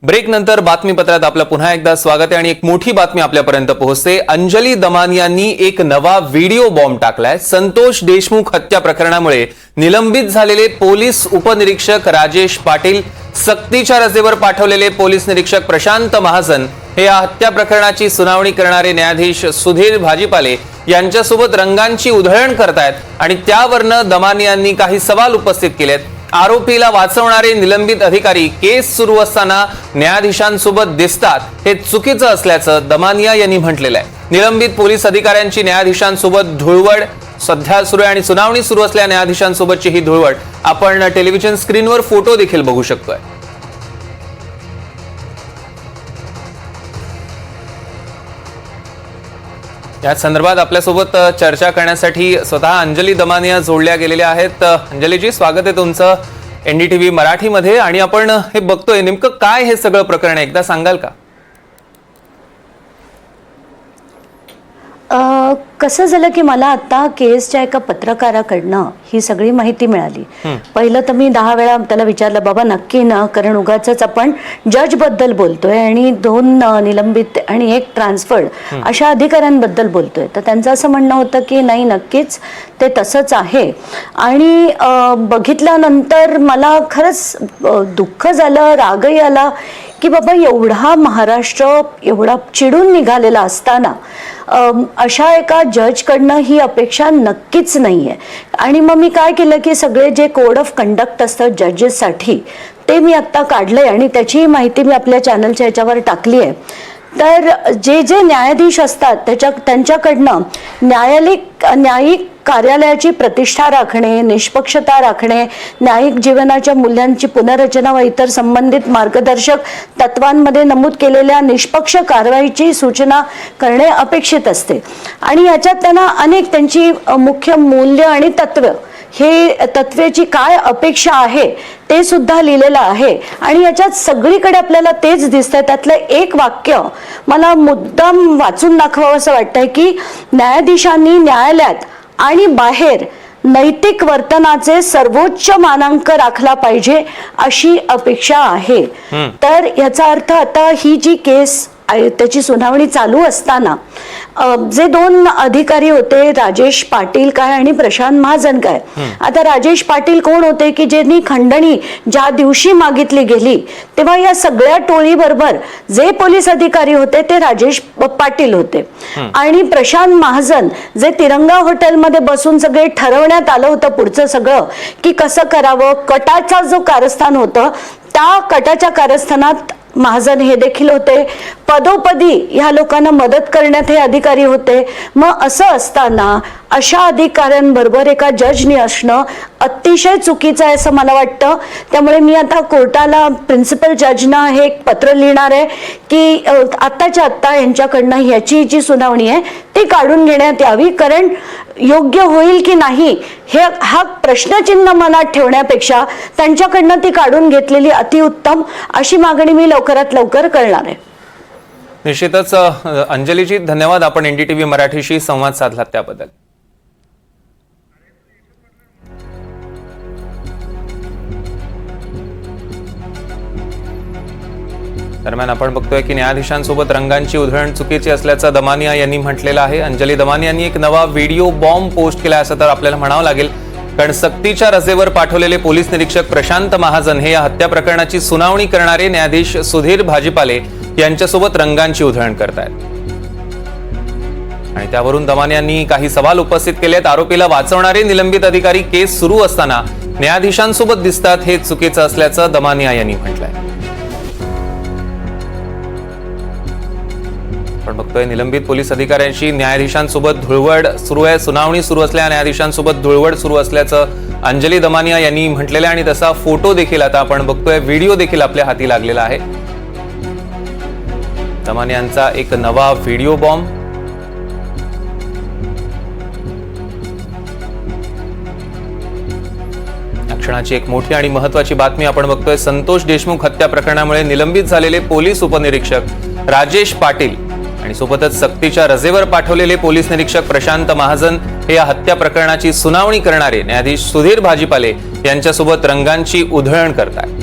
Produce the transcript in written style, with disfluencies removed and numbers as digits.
Break नंतर बातमीपत्रात आपलं पुन्हा एकदा स्वागत आहे आणि एक मोठी बातमी आपल्यापर्यंत पोहोचते। अंजली दमानियांनी एक नवा व्हिडिओ बॉम्ब टाकलाय। संतोष देशमुख हत्या प्रकरणामुळे निलंबित झालेले पोलीस उपनिरीक्षक राजेश पाटील, सक्तीच्या रजेवर पाठवलेले पोलीस निरीक्षक प्रशांत महाजन हे या हत्या प्रकरणाची सुनावणी करणारे न्यायाधीश सुधीर भाजीपाले यांच्यासोबत रंगांची उधळण करतायत आणि त्यावरनं दमानियांनी काही सवाल उपस्थित केलेत। आरोपीला वाचवणारे निलंबित अधिकारी केस सुरू असताना न्यायाधीशांसोबत दिसतात हे चुकीचं असल्याचं दमानिया यांनी म्हटलेलं आहे। निलंबित पोलीस अधिकाऱ्यांची न्यायाधीशांसोबत धुळवड सध्या सुरू आहे आणि सुनावणी सुरू असलेल्या न्यायाधीशांसोबतची ही धुळवड आपण टेलिव्हिजन स्क्रीनवर फोटो देखील बघू शकतोय। या संदर्भात आपल्यासोबत चर्चा करण्यासाठी स्वतः अंजली दमानिया जोडल्या गेलेल्या आहेत। अंजलीजी, स्वागत आहे तुमचं एनडीटीव्ही मराठीमध्ये। आणि आपण हे बघतोय, नेमकं काय हे सगळं प्रकरण आहे, एकदा सांगाल का? कसं झालं की मला आता केसच्या एका पत्रकाराकडनं ही सगळी माहिती मिळाली। पहिलं तर मी 10 वेळा त्याला विचारलं, बाबा नक्की ना, कारण उगाचच आपण जज बद्दल बोलतोय आणि 2 निलंबित आणि 1 ट्रान्सफर्ड अशा अधिकाऱ्यांबद्दल बोलतोय। तर त्यांचं असं म्हणणं होतं की नाही, नक्कीच ते तसंच आहे। आणि बघितल्यानंतर मला खरंच दुःख झालं, रागही आला की बाबा एवढा महाराष्ट्र एवढा चिडून निघालेला असताना अशा एका जजकडनं ही अपेक्षा नक्कीच नाहीये। आणि मग मी काय केलं की सगळे जे कोड ऑफ कंडक्ट असतात जजेससाठी ते मी आत्ता काढलंय आणि त्याची माहिती मी आपल्या चॅनलच्या याच्यावर टाकली आहे। तर जे जे न्यायाधीश असतात त्यांच्याकडनं न्यायिक कार्यालयाची प्रतिष्ठा राखणे, निष्पक्षता राखणे, न्यायिक जीवनाच्या मूल्यांची पुनर्रचना व इतर संबंधित मार्गदर्शक तत्वांमध्ये नमूद केलेल्या निष्पक्ष कारवाईची सूचना करणे अपेक्षित असते। आणि याच्यात त्यांना अनेक त्यांची मुख्य मूल्य आणि तत्वेची काय अपेक्षा आहे ते सुद्धा लिहिलेलं आहे। आणि याच्यात सगळीकडे आपल्याला तेच दिसतंय। त्यातलं एक वाक्य मला मुद्दाम वाचून दाखवावं असं वाटतंय की न्यायाधीशांनी न्यायालयात आणि बाहेर नैतिक वर्तनाचे सर्वोच्च मानांक राखला पाहिजे अशी अपेक्षा आहे। तर याचा अर्थ आता ही जी केस त्याची सुनावणी चालू असताना जे 2 अधिकारी होते, राजेश पाटील काय आणि प्रशांत महाजन काय। आता राजेश पाटील कोण होते की ज्यांनी खंडणी ज्या दिवशी मागितली गेली तेव्हा या सगळ्या टोळी बरोबर जे पोलीस अधिकारी होते ते राजेश पाटील होते। आणि प्रशांत महाजन जे तिरंगा हॉटेलमध्ये बसून सगळे ठरवण्यात आलं होतं पुढचं सगळं की कसं करावं, कटाचा जो कारस्थान होतं त्या कटाच्या कारस्थानात महाजन हे देखील होते। पदोपदी ह्या लोकांना मदत करण्यात हे अधिकारी होते। मग असं असताना अशा अधिकाऱ्यांबरोबर एका जजनी असणं अतिशय चुकीचं आहे असं मला वाटतं। त्यामुळे मी आता कोर्टाला प्रिन्सिपल जजना हे एक पत्र लिहिणार आहे की आत्ताच्या आत्ता यांच्याकडनं ह्याची जी सुनावणी आहे ती काढून घेण्यात यावी। कारण योग्य होईल की नाही हा प्रश्नचिन्ह मनात ठेवण्यापेक्षा त्यांच्याकडनं ती काढून घेतलेली अतिउत्तम अशी मागणी मी लवकरात लवकर करणार आहे। निश्चितच अंजलीजी, धन्यवाद, आपण एनडीटीव्ही मराठीशी संवाद साधलात त्याबद्दल। दरम्यान आपण बघतोय की न्यायाधीशांसोबत रंगांची उधळण चुकीची असल्याचं दमानिया यांनी म्हटलेलं आहे। अंजली दमानियांनी एक नवा व्हिडिओ बॉम्ब पोस्ट केला असं तर आपल्याला म्हणावं लागेल, कारण सक्तीच्या रजेवर पाठवलेले पोलीस निरीक्षक प्रशांत महाजन हे या हत्या प्रकरणाची सुनावणी करणारे न्यायाधीश सुधीर भाजीपाले यांच्यासोबत रंगांची उधळण करतायत आणि त्यावरून दमानियांनी काही सवाल उपस्थित केलेत। आरोपीला वाचवणारे निलंबित अधिकारी केस सुरू असताना न्यायाधीशांसोबत दिसतात हे चुकीचं असल्याचं दमानिया यांनी म्हटलंय। आपण बघतोय निलंबित पोलीस अधिकाऱ्यांची न्यायाधीशांसोबत धुळवड सुरू आहे। सुनावणी सुरू असलेल्या न्यायाधीशांसोबत धुळवड सुरू असल्याचं अंजली दमानिया यांनी म्हटलेलं आहे आणि तसा फोटो देखील आता आपण बघतोय, व्हिडिओ देखील आपल्या हाती लागलेला आहे। दमानियांचा एक नवा व्हिडिओ बॉम्ब। क्षणाची एक मोठी आणि महत्त्वाची बातमी आपण बघतोय। संतोष देशमुख हत्या प्रकरणामुळे निलंबित झालेले पोलीस उपनिरीक्षक राजेश पाटील आणि सोबतच सक्तीच्या रजेवर पाठवलेले पोलीस निरीक्षक प्रशांत महाजन हे या हत्या प्रकरणाची सुनावणी करणारे न्यायाधीश सुधीर भाजीपाले यांच्यासोबत रंगांची उधळण करतात।